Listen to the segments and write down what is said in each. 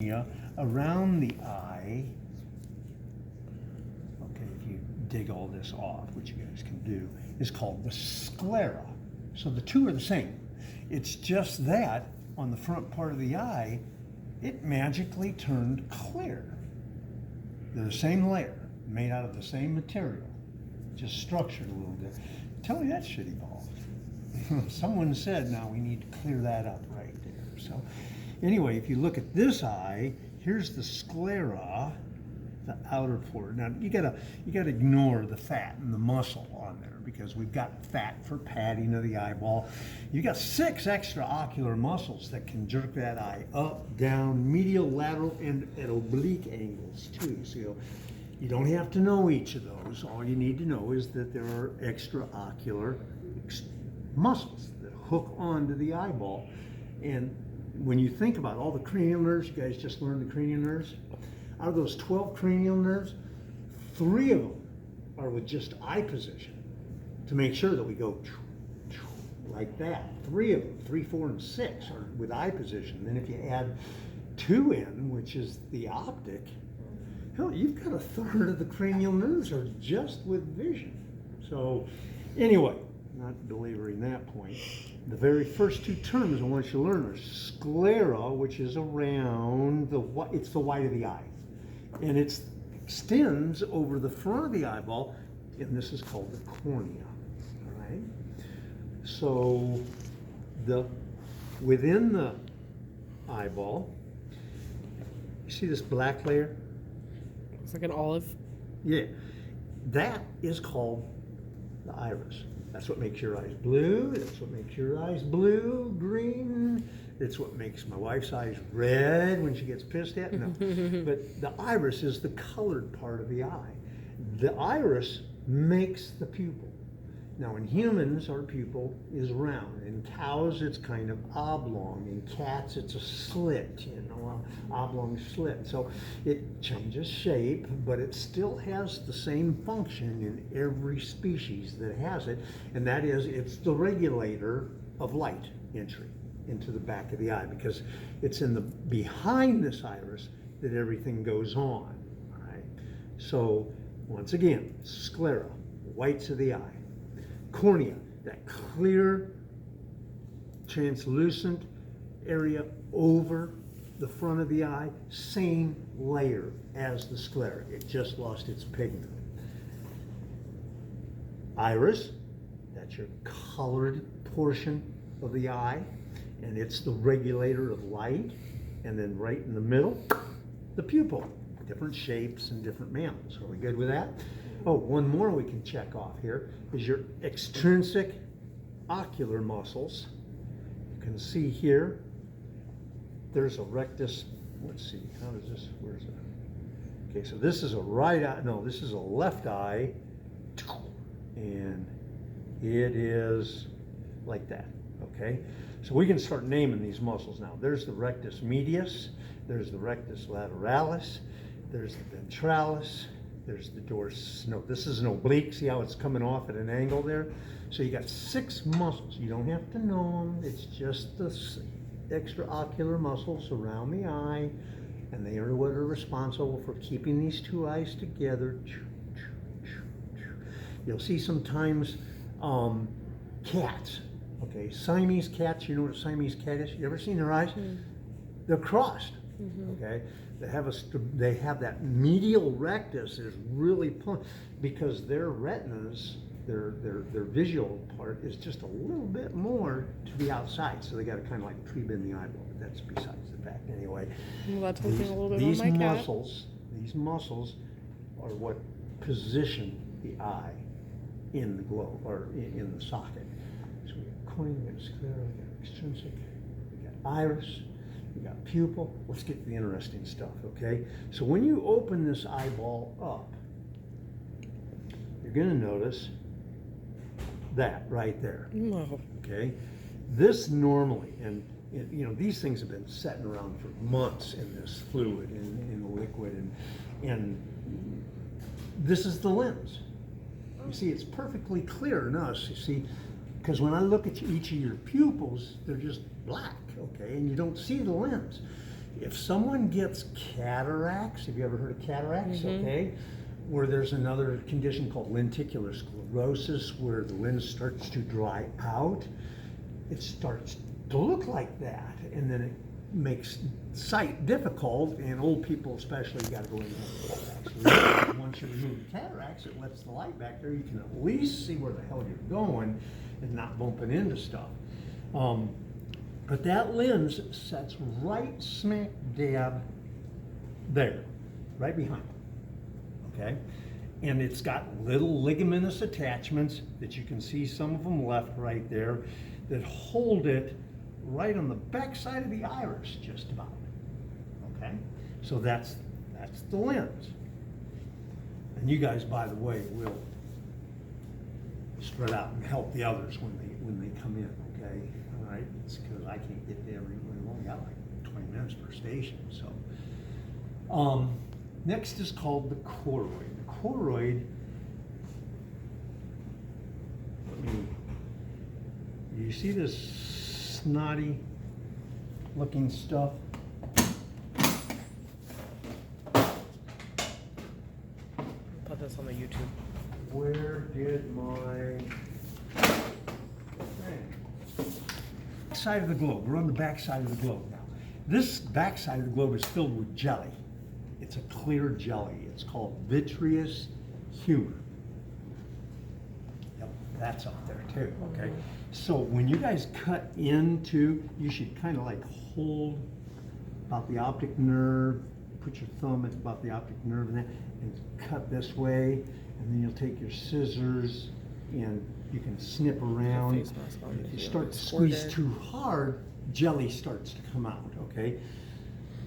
Around the eye, okay, if you dig all this off, which you guys can do, is called the sclera. So the two are the same. It's just that on the front part of the eye, it magically turned clear. They're the same layer, made out of the same material, just structured a little bit. Tell me that should evolve. Someone said now we need to clear that up right there. So anyway, if you look at this eye, here's the sclera, the outer port. Now you gotta ignore the fat and the muscle on there because we've got fat for padding of the eyeball. You got 6 extra ocular muscles that can jerk that eye up, down, medial, lateral, and at oblique angles too. So you don't have to know each of those. All you need to know is that there are extra ocular muscles that hook onto the eyeball. And when you think about all the cranial nerves, you guys just learned the cranial nerves. Out of those 12 cranial nerves, 3 of them are with just eye position to make sure that we go like that. 3 of them, 3, 4, and 6 are with eye position. Then if you add 2 in, which is the optic, hell, you've got 1/3 of the cranial nerves are just with vision. So anyway, not belaboring that point, the very first 2 terms I want you to learn are sclera, which is around it's the white of the eye. And it extends over the front of the eyeball, and this is called the cornea. All right? So within the eyeball, you see this black layer? It's like an olive. Yeah. That is called the iris. That's what makes your eyes blue. That's what makes your eyes blue, green. It's what makes my wife's eyes red when she gets pissed at. No. But the iris is the colored part of the eye. The iris makes the pupil. Now in humans, our pupil is round. In cows, it's kind of oblong. In cats, it's a slit, an oblong slit. So it changes shape, but it still has the same function in every species that has it, and that is it's the regulator of light entry into the back of the eye, because it's in the behind this iris that everything goes on. All right. So once again, sclera, whites of the eye. Cornea, that clear, translucent area over the front of the eye, same layer as the sclera. It just lost its pigment. Iris, that's your colored portion of the eye, and it's the regulator of light. And then right in the middle, the pupil, different shapes and different mammals. Are we good with that? Oh, one more we can check off here is your extrinsic ocular muscles. You can see here, there's a rectus. Let's see, how does this, where's it? Okay, so this is a right eye, no, this is a left eye, and it is like that, okay? So we can start naming these muscles now. There's the rectus medius, there's the rectus lateralis, there's the ventralis, there's the dorsal. No, this is an oblique. See how it's coming off at an angle there? So you got 6 muscles. You don't have to know them. It's just the extraocular muscles around the eye, and they are what are responsible for keeping these 2 eyes together. You'll see sometimes cats. Okay, Siamese cats. You know what a Siamese cat is? You ever seen their eyes? Mm. They're crossed. Mm-hmm. Okay. They have that medial rectus is really because their retinas, their visual part is just a little bit more to the outside, so they got to kind of like tree bend the eyeball. But that's besides the fact anyway. Well, that's a little bit on my cat. These muscles are what position the eye in the globe or in the socket. So we got cornea, we got sclera, we got extrinsic, we got iris. We got pupil. Let's get to the interesting stuff, okay? So when you open this eyeball up, you're going to notice that right there. No. Okay? This normally, and you know, these things have been sitting around for months in this fluid, in the liquid, and this is the lens. You see, it's perfectly clear in us, you see, because when I look at each of your pupils, they're just black, okay, and you don't see the lens. If someone gets cataracts, have you ever heard of cataracts? Okay, where there's another condition called lenticular sclerosis, where the lens starts to dry out, it starts to look like that, and then it makes sight difficult, and old people especially got to go in and have cataracts. Once you remove the cataracts, it lets the light back there. You can at least see where the hell you're going and not bumping into stuff. But that lens sets right smack dab there, right behind it, okay? And it's got little ligamentous attachments that you can see, some of them left right there, that hold it right on the back side of the iris, just about, okay? So that's the lens. And you guys, by the way, will spread out and help the others when they come in, okay? All right, it's because I can't get to every, we've only got like 20 minutes per station, so. Next is called the choroid. The choroid, you see this snotty looking stuff? Put this on the YouTube. Where did my side of the globe? We're on the back side of the globe now. This back side of the globe is filled with jelly. It's a clear jelly. It's called vitreous humor. Yep, that's up there too, okay? So when you guys cut into, you should kind of like hold about the optic nerve, put your thumb at about the optic nerve and cut this way, and then you'll take your scissors and you can snip around. If you start to squeeze too hard, jelly starts to come out, okay?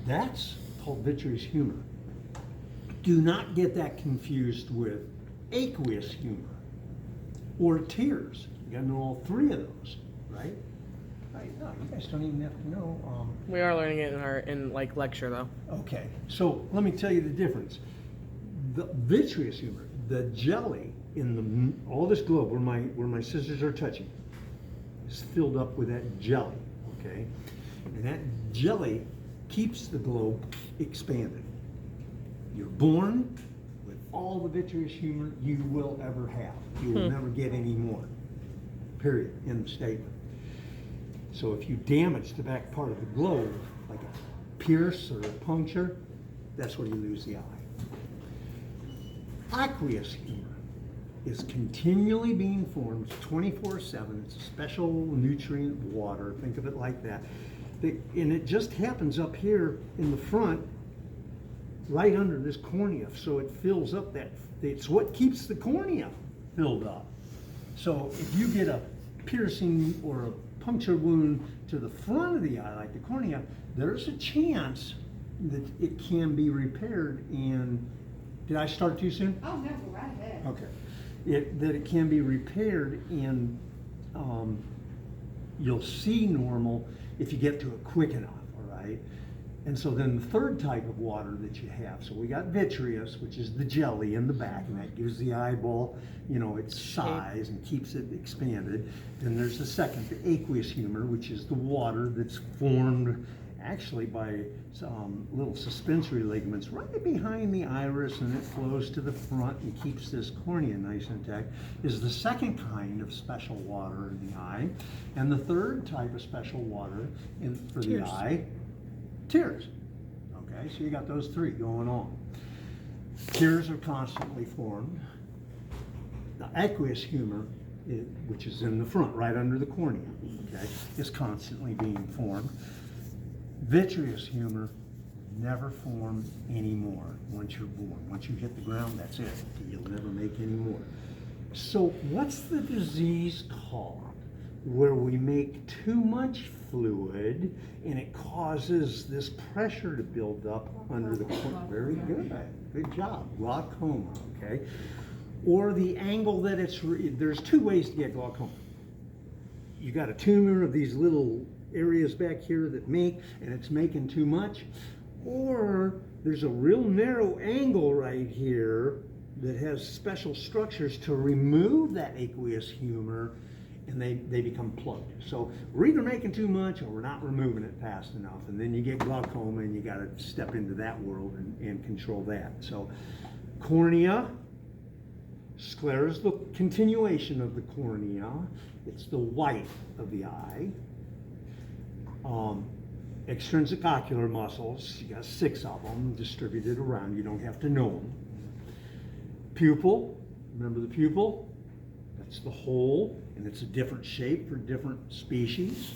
That's called vitreous humor. Do not get that confused with aqueous humor or tears. You gotta know all three of those, right? Right, no, you guys don't even have to know. We are learning it in like lecture though. Okay, so let me tell you the difference. The vitreous humor, the jelly in all this globe where my scissors are touching, is filled up with that jelly, okay? And that jelly keeps the globe expanded. You're born with all the vitreous humor you will ever have. You will never get any more, period, in the statement. So if you damage the back part of the globe, like a pierce or a puncture, that's where you lose the eye. Aqueous humor is continually being formed 24/7. It's a special nutrient water, think of it like that. And it just happens up here in the front, right under this cornea, so it fills up that, it's what keeps the cornea filled up. So if you get a piercing or a puncture wound to the front of the eye, like the cornea, there's a chance that it can be repaired in, did I start too soon? Oh, no, go right ahead. Okay. That it can be repaired in, you'll see normal if you get to it quick enough, all right? And so then the third type of water that you have, so we got vitreous, which is the jelly in the back, and that gives the eyeball, you know, its size and keeps it expanded. Then there's the second, the aqueous humor, which is the water that's formed actually by some little suspensory ligaments right behind the iris, and it flows to the front and keeps this cornea nice and intact, is the second kind of special water in the eye. And the third type of special water for the eye, tears. Okay, so you got those three going on. Tears are constantly formed. The aqueous humor, which is in the front, right under the cornea, okay, is constantly being formed. Vitreous humor never form anymore once you're born. Once you hit the ground, that's it. You'll never make any more. So what's the disease called where we make too much fluid and it causes this pressure to build up under the cornea? Very good. Good job. Glaucoma, okay? Or the angle that it's, there's two ways to get glaucoma. You got a tumor of these little areas back here that make, and it's making too much, or there's a real narrow angle right here that has special structures to remove that aqueous humor, and they become plugged. So we're either making too much or we're not removing it fast enough, and then you get glaucoma and you got to step into that world and control that. So cornea, sclera is the continuation of the cornea. It's the white of the eye. Extrinsic ocular muscles, you got 6 of them distributed around, you don't have to know them. Pupil, remember the pupil? That's the hole, and it's a different shape for different species.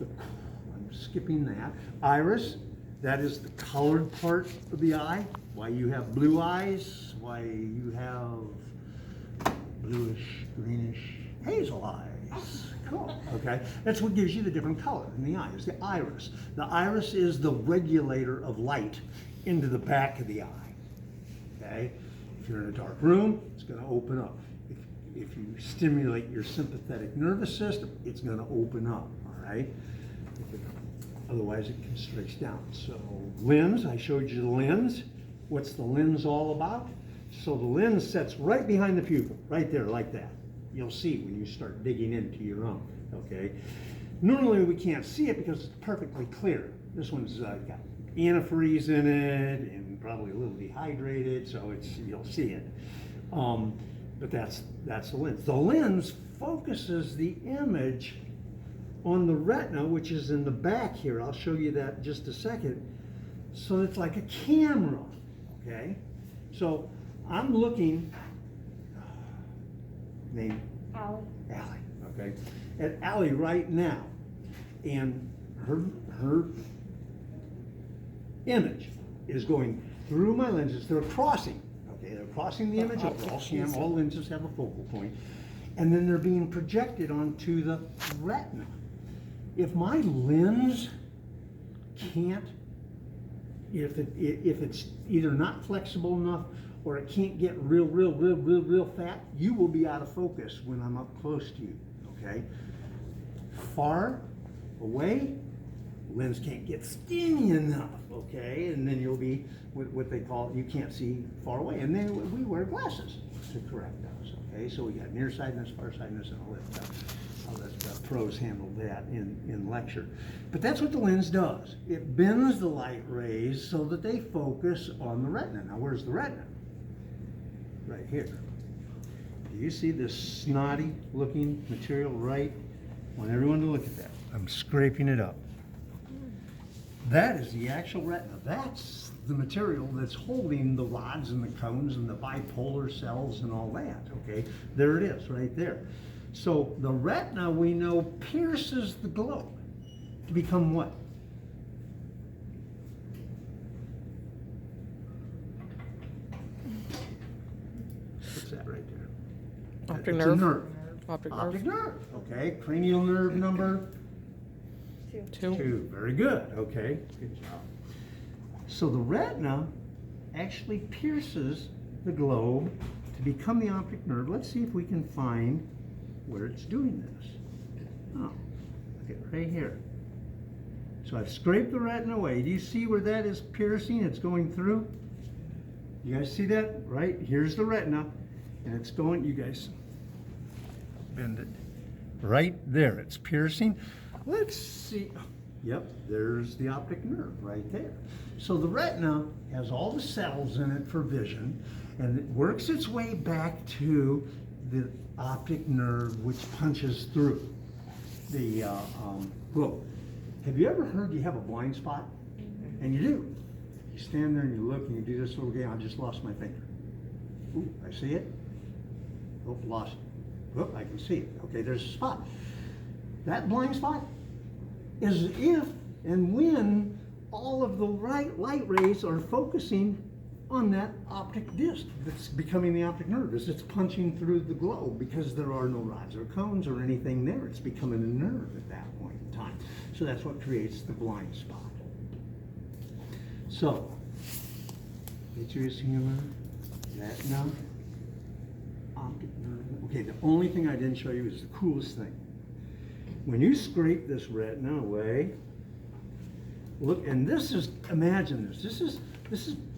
I'm skipping that. Iris, that is the colored part of the eye. Why you have blue eyes, why you have bluish, greenish, hazel eyes. Cool. Okay, that's what gives you the different color in the eye, is the iris. The iris is the regulator of light into the back of the eye. Okay, if you're in a dark room, it's going to open up. If you stimulate your sympathetic nervous system, it's going to open up. All right. Otherwise, it constricts down. So lens, I showed you the lens. What's the lens all about? So the lens sits right behind the pupil, right there, like that. You'll see when you start digging into your own, okay? Normally we can't see it because it's perfectly clear. This one's got antifreeze in it and probably a little dehydrated, so you'll see it. But that's the lens. The lens focuses the image on the retina, which is in the back here. I'll show you that in just a second. So it's like a camera, okay? So I'm looking, name? Allie. Allie, okay? At Allie right now, and her image is going through my lenses. They're crossing, okay? They're crossing the image over. All lenses have a focal point, and then they're being projected onto the retina. If my lens can't, if it's either not flexible enough or it can't get real fat, you will be out of focus when I'm up close to you, okay? Far away, lens can't get skinny enough, okay? And then you'll be what they call, you can't see far away. And then we wear glasses to correct those, okay? So we got nearsightedness, farsightedness, and all that stuff. The pros handle that in lecture. But that's what the lens does. It bends the light rays so that they focus on the retina. Now where's the retina? Right here. Do you see this snotty looking material right? I want everyone to look at that. I'm scraping it up. That is the actual retina. That's the material that's holding the rods and the cones and the bipolar cells and all that, okay? There it is, right there. So the retina, we know, pierces the globe to become what? What's that right there? Optic It's nerve. a nerve. Optic Optic nerve. nerve, okay. Cranial nerve number? 2. 2. Very good, okay. Good job. So the retina actually pierces the globe to become the optic nerve. Let's see if we can find where it's doing this. Oh, look at right here. So I've scraped the retina away. Do you see where that is piercing? It's going through. You guys see that? Right? Here's the retina, and it's going, you guys bend it. Right there, it's piercing. Let's see. Yep, there's the optic nerve right there. So the retina has all the cells in it for vision, and it works its way back to the optic nerve, which punches through the globe. Have you ever heard you have a blind spot? And you do. You stand there and you look and you do this little game. I just lost my finger. Ooh, I see it. Oh, lost it. Oh, I can see it. Okay, there's a spot. That blind spot is if and when all of the light rays are focusing on that optic disc that's becoming the optic nerve as it's punching through the globe, because there are no rods or cones or anything there. It's becoming a nerve at that point in time. So that's what creates the blind spot. So, vitreous humor, retina, optic nerve. Okay, the only thing I didn't show you is the coolest thing. When you scrape this retina away, look, and this is, imagine this.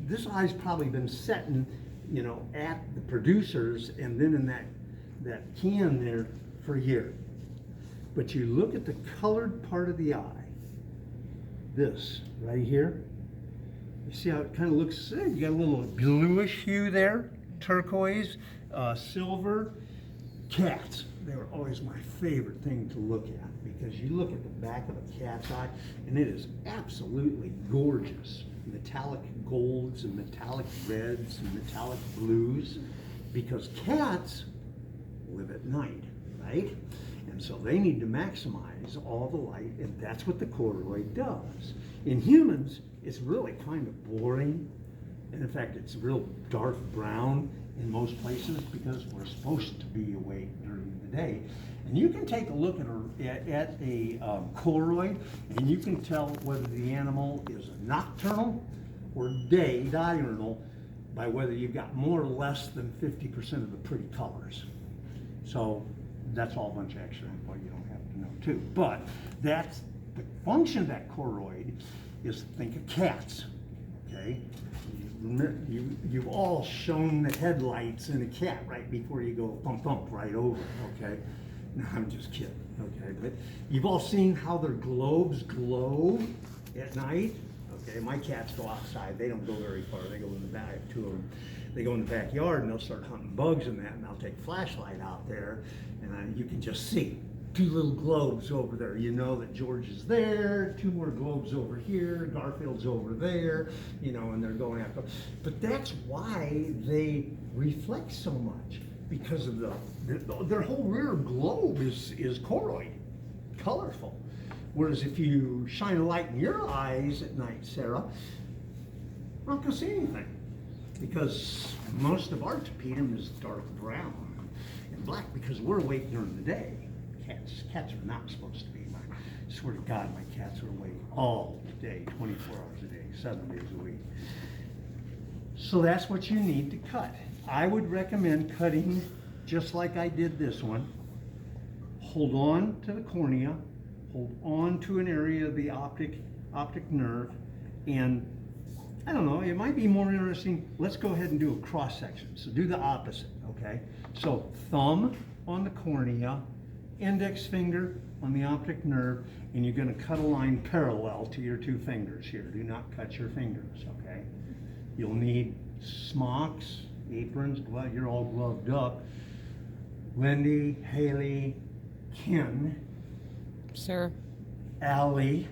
This eye's probably been setting, you know, at the producers and then in that can there for here. But you look at the colored part of the eye, this right here. You see how it kind of looks, you got a little bluish hue there, turquoise, silver. Cats, they were always my favorite thing to look at, because you look at the back of a cat's eye and it is absolutely gorgeous. Metallic golds and metallic reds and metallic blues, because cats live at night, right? And so they need to maximize all the light, and that's what the choroid does. In humans, it's really kind of boring, and in fact, it's real dark brown in most places, because we're supposed to be awake during the day. And you can take a look at a choroid, and you can tell whether the animal is nocturnal or diurnal by whether you've got more or less than 50% of the pretty colors. So that's all a bunch of extra info you don't have to know too. But that's the function of that choroid, is think of cats, okay? You've all shown the headlights in a cat right before you go thump thump right over, okay? No, I'm just kidding, okay? But you've all seen how their globes glow at night, okay? My cats go outside, they don't go very far, they go in the back, two of them. They go in the backyard and they'll start hunting bugs and that, and I'll take a flashlight out there, and you can just see two little globes over there. You know that George is there, two more globes over here, Garfield's over there, you know, and they're going after. But that's why they reflect so much, because of their whole rear globe is choroid, colorful. Whereas if you shine a light in your eyes at night, Sarah, we're not going to see anything, because most of our tapetum is dark brown and black, because we're awake during the day. Cats are not supposed to be. I swear to God, my cats are awake all day, 24 hours a day, 7 days a week. So that's what you need to cut. I would recommend cutting just like I did this one. Hold on to the cornea, hold on to an area of the optic nerve, and I don't know, it might be more interesting. Let's go ahead and do a cross section. So do the opposite, okay? So thumb on the cornea, index finger on the optic nerve, and you're going to cut a line parallel to your two fingers here. Do not cut your fingers, okay? You'll need smocks, aprons, you're all gloved up. Lindy, Haley, Ken, Sir, Allie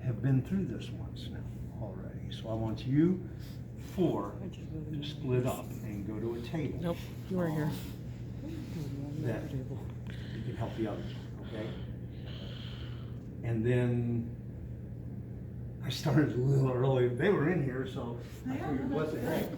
have been through this once now already. So I want you four to split up and go to a table. nope, you are here. That you can help the others, okay? And then I started a little early. They were in here, so I figured, what the heck?